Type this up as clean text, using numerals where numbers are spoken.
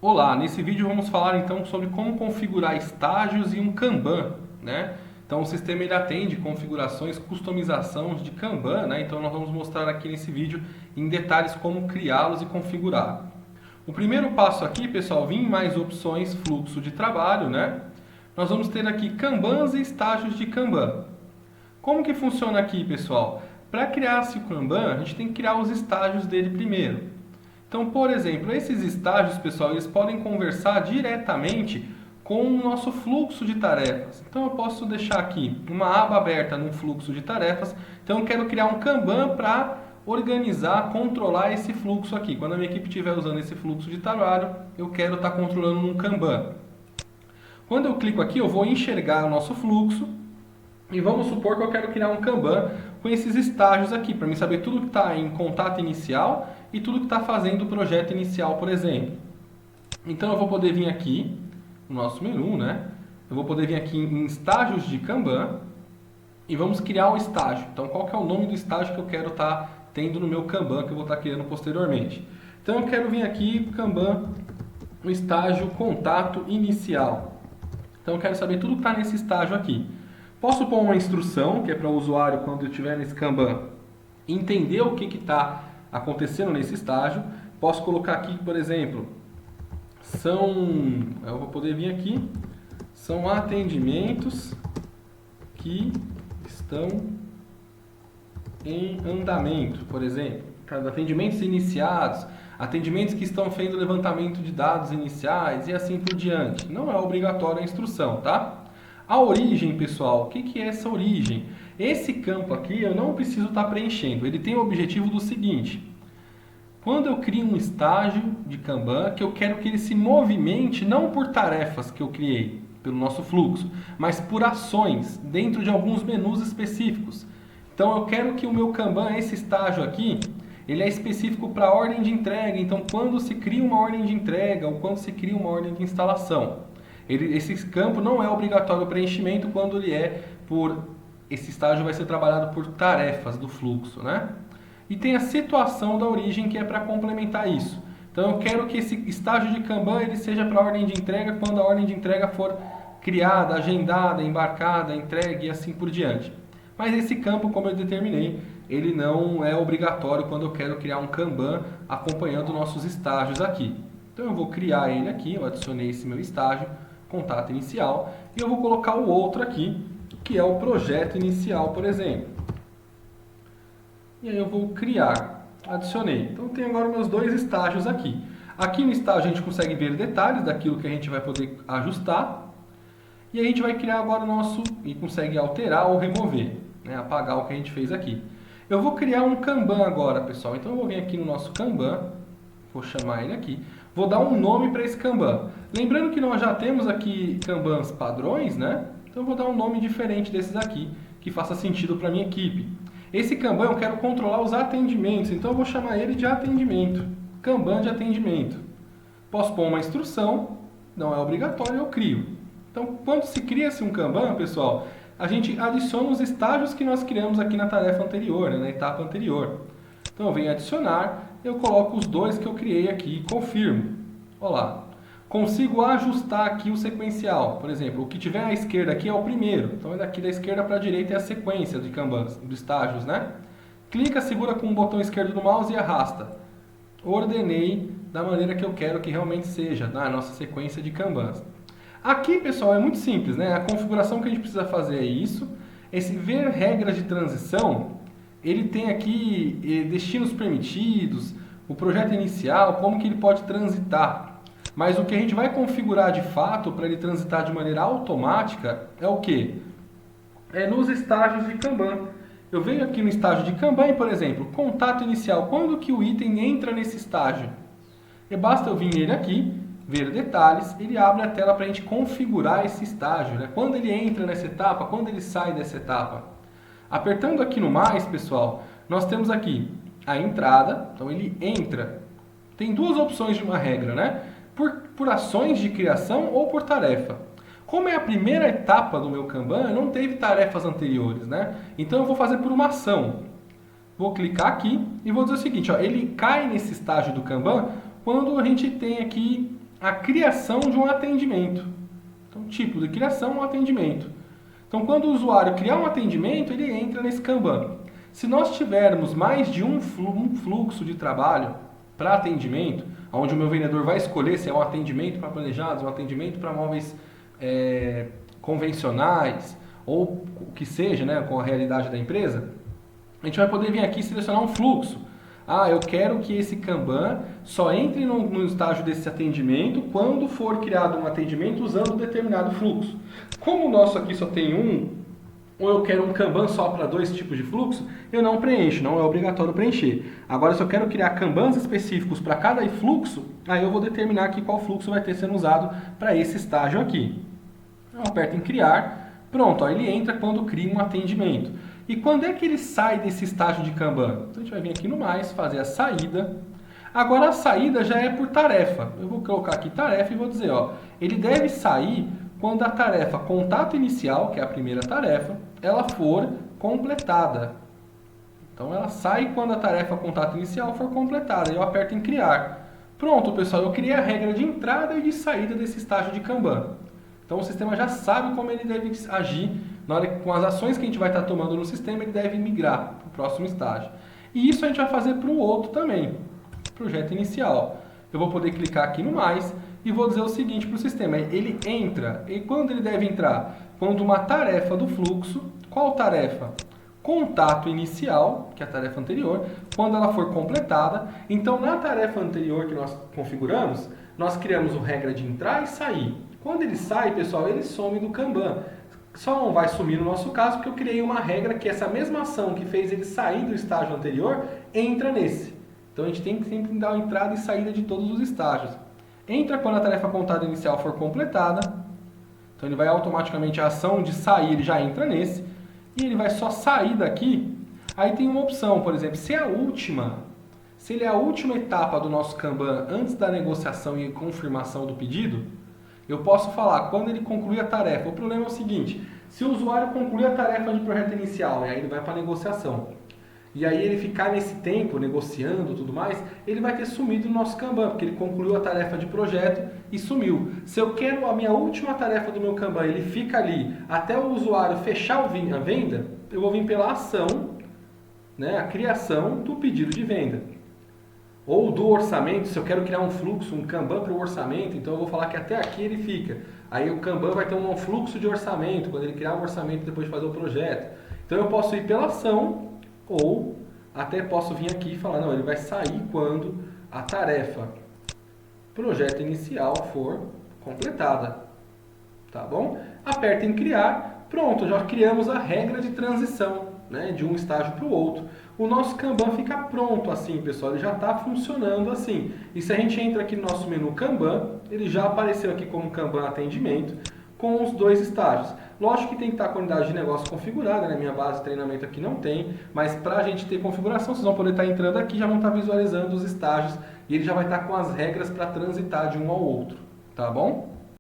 Olá, nesse vídeo vamos falar então sobre como configurar estágios em um Kanban, né? Então o sistema ele atende configurações, customizações de Kanban, né? Então nós vamos mostrar aqui nesse vídeo em detalhes como criá-los e configurar. O primeiro passo aqui, pessoal, vir mais opções, fluxo de trabalho, né? Nós vamos ter aqui Kanbans e estágios de Kanban. Como que funciona aqui, pessoal? Para criar-se o Kanban, a gente tem que criar os estágios dele primeiro. Então, por exemplo, esses estágios, pessoal, eles podem conversar diretamente com o nosso fluxo de tarefas. Então, eu posso deixar aqui uma aba aberta no fluxo de tarefas. Então, eu quero criar um Kanban para organizar, controlar esse fluxo aqui. Quando a minha equipe estiver usando esse fluxo de trabalho, eu quero estar controlando num Kanban. Quando eu clico aqui, eu vou enxergar o nosso fluxo. E vamos supor que eu quero criar um Kanban com esses estágios aqui, para mim saber tudo que está em contato inicial e tudo que está fazendo o projeto inicial, por exemplo. Então eu vou poder vir aqui no nosso menu, né? Eu vou poder vir aqui em estágios de Kanban e vamos criar um estágio. Então qual que é o nome do estágio que eu quero estar tendo no meu Kanban que eu vou estar criando posteriormente? Então eu quero vir aqui Kanban, no estágio contato inicial. Então eu quero saber tudo que está nesse estágio aqui. Posso pôr uma instrução, que é para o usuário, quando eu estiver nesse Kanban, entender o que está acontecendo nesse estágio. Posso colocar aqui, por exemplo, eu vou poder vir aqui, são atendimentos que estão em andamento, por exemplo. Atendimentos iniciados, atendimentos que estão fazendo levantamento de dados iniciais e assim por diante. Não é obrigatória a instrução, tá? A origem, pessoal, o que é essa origem? Esse campo aqui eu não preciso estar preenchendo. Ele tem o objetivo do seguinte. Quando eu crio um estágio de Kanban, que eu quero que ele se movimente não por tarefas que eu criei pelo nosso fluxo, mas por ações dentro de alguns menus específicos. Então eu quero que o meu Kanban, esse estágio aqui, ele é específico para a ordem de entrega. Então quando se cria uma ordem de entrega ou quando se cria uma ordem de instalação. Esse campo não é obrigatório o preenchimento quando ele esse estágio vai ser trabalhado por tarefas do fluxo, né? E tem a situação da origem que é para complementar isso. Então eu quero que esse estágio de Kanban ele seja para a ordem de entrega quando a ordem de entrega for criada, agendada, embarcada, entregue e assim por diante. Mas esse campo, como eu determinei, ele não é obrigatório quando eu quero criar um Kanban acompanhando nossos estágios aqui. Então eu vou criar ele aqui, eu adicionei esse meu estágio, contato inicial, e eu vou colocar o outro aqui, que é o projeto inicial, por exemplo. E aí eu vou criar, adicionei. Então tem agora meus dois estágios aqui. Aqui no estágio a gente consegue ver detalhes daquilo que a gente vai poder ajustar, e a gente vai criar agora o nosso, e consegue alterar ou remover, né, apagar o que a gente fez aqui. Eu vou criar um Kanban agora, pessoal. Então eu vou vir aqui no nosso Kanban, vou chamar ele aqui. Vou dar um nome para esse Kanban. Lembrando que nós já temos aqui Kanbans padrões, né? Então eu vou dar um nome diferente desses aqui, que faça sentido para a minha equipe. Esse Kanban eu quero controlar os atendimentos, então eu vou chamar ele de atendimento. Kanban de atendimento. Posso pôr uma instrução, não é obrigatório, eu crio. Então quando se cria-se um Kanban, pessoal, a gente adiciona os estágios que nós criamos aqui na tarefa anterior, né? Na etapa anterior. Então eu venho adicionar, eu coloco os dois que eu criei aqui e confirmo. Olha lá. Consigo ajustar aqui o sequencial. Por exemplo, o que tiver à esquerda aqui é o primeiro. Então daqui da esquerda para a direita é a sequência de Kanbans, de estágios, né? Clica, segura com o botão esquerdo do mouse e arrasta. Ordenei da maneira que eu quero que realmente seja, na nossa sequência de Kanbans. Aqui, pessoal, é muito simples, né? A configuração que a gente precisa fazer é isso. Esse ver regras de transição, ele tem aqui destinos permitidos, o projeto inicial, como que ele pode transitar. Mas o que a gente vai configurar de fato para ele transitar de maneira automática é o quê? É nos estágios de Kanban. Eu venho aqui no estágio de Kanban, por exemplo, contato inicial. Quando que o item entra nesse estágio? E basta eu vir nele aqui, ver detalhes, ele abre a tela para a gente configurar esse estágio, né? Quando ele entra nessa etapa, quando ele sai dessa etapa. Apertando aqui no mais, pessoal, nós temos aqui a entrada, então ele entra. Tem duas opções de uma regra, né? Por ações de criação ou por tarefa. Como é a primeira etapa do meu Kanban, não teve tarefas anteriores, né? Então eu vou fazer por uma ação. Vou clicar aqui e vou dizer o seguinte, ó, ele cai nesse estágio do Kanban quando a gente tem aqui a criação de um atendimento. Então, tipo de criação, um atendimento. Então, quando o usuário criar um atendimento, ele entra nesse Kanban. Se nós tivermos mais de um fluxo de trabalho para atendimento, onde o meu vendedor vai escolher se é um atendimento para planejados, um atendimento para móveis convencionais, ou o que seja, né, com a realidade da empresa, a gente vai poder vir aqui e selecionar um fluxo. Ah, eu quero que esse Kanban só entre no estágio desse atendimento quando for criado um atendimento usando um determinado fluxo. Como o nosso aqui só tem um, ou eu quero um Kanban só para 2 tipos de fluxo, eu não preencho, não é obrigatório preencher. Agora, se eu quero criar Kanbans específicos para cada fluxo, aí eu vou determinar aqui qual fluxo vai ter sendo usado para esse estágio aqui. Eu aperto em criar, pronto, ó, ele entra quando cria um atendimento. E quando é que ele sai desse estágio de Kanban? Então a gente vai vir aqui no mais, fazer a saída. Agora a saída já é por tarefa. Eu vou colocar aqui tarefa e vou dizer, ó, ele deve sair quando a tarefa contato inicial, que é a primeira tarefa, ela for completada. Então ela sai quando a tarefa contato inicial for completada. Eu aperto em criar. Pronto, pessoal, eu criei a regra de entrada e de saída desse estágio de Kanban. Então o sistema já sabe como ele deve agir. Na hora que, com as ações que a gente vai estar tomando no sistema, ele deve migrar para o próximo estágio. E isso a gente vai fazer para o outro também, projeto inicial. Eu vou poder clicar aqui no mais e vou dizer o seguinte para o sistema, ele entra, e quando ele deve entrar? Quando uma tarefa do fluxo, qual tarefa? Contato inicial, que é a tarefa anterior, quando ela for completada. Então, na tarefa anterior que nós configuramos, nós criamos a regra de entrar e sair. Quando ele sai, pessoal, ele some do Kanban. Só não vai sumir no nosso caso porque eu criei uma regra que essa mesma ação que fez ele sair do estágio anterior, entra nesse. Então a gente tem que sempre dar a entrada e saída de todos os estágios. Entra quando a tarefa contada inicial for completada. Então ele vai automaticamente, a ação de sair, ele já entra nesse. E ele vai só sair daqui. Aí tem uma opção, por exemplo, se ele é a última etapa do nosso Kanban antes da negociação e confirmação do pedido, eu posso falar quando ele concluir a tarefa. O problema é o seguinte, se o usuário concluir a tarefa de projeto inicial, e aí ele vai para a negociação, e aí ele ficar nesse tempo negociando e tudo mais, ele vai ter sumido no nosso Kanban, porque ele concluiu a tarefa de projeto e sumiu. Se eu quero a minha última tarefa do meu Kanban, ele fica ali até o usuário fechar a venda, eu vou vir pela ação, né, a criação do pedido de venda. Ou do orçamento, se eu quero criar um fluxo, um Kanban para o orçamento, então eu vou falar que até aqui ele fica. Aí o Kanban vai ter um fluxo de orçamento, quando ele criar um orçamento depois de fazer o projeto. Então eu posso ir pela ação, ou até posso vir aqui e falar, não, ele vai sair quando a tarefa projeto inicial for completada. Tá bom? Aperta em criar, pronto, já criamos a regra de transição, né, de um estágio para o outro. O nosso Kanban fica pronto assim, pessoal, ele já está funcionando assim. E se a gente entra aqui no nosso menu Kanban, ele já apareceu aqui como Kanban atendimento, com os 2 estágios. Lógico que tem que estar com a unidade de negócio configurada, né? Minha base de treinamento aqui não tem, mas para a gente ter configuração, vocês vão poder estar entrando aqui, já vão estar visualizando os estágios, e ele já vai estar com as regras para transitar de um ao outro, tá bom?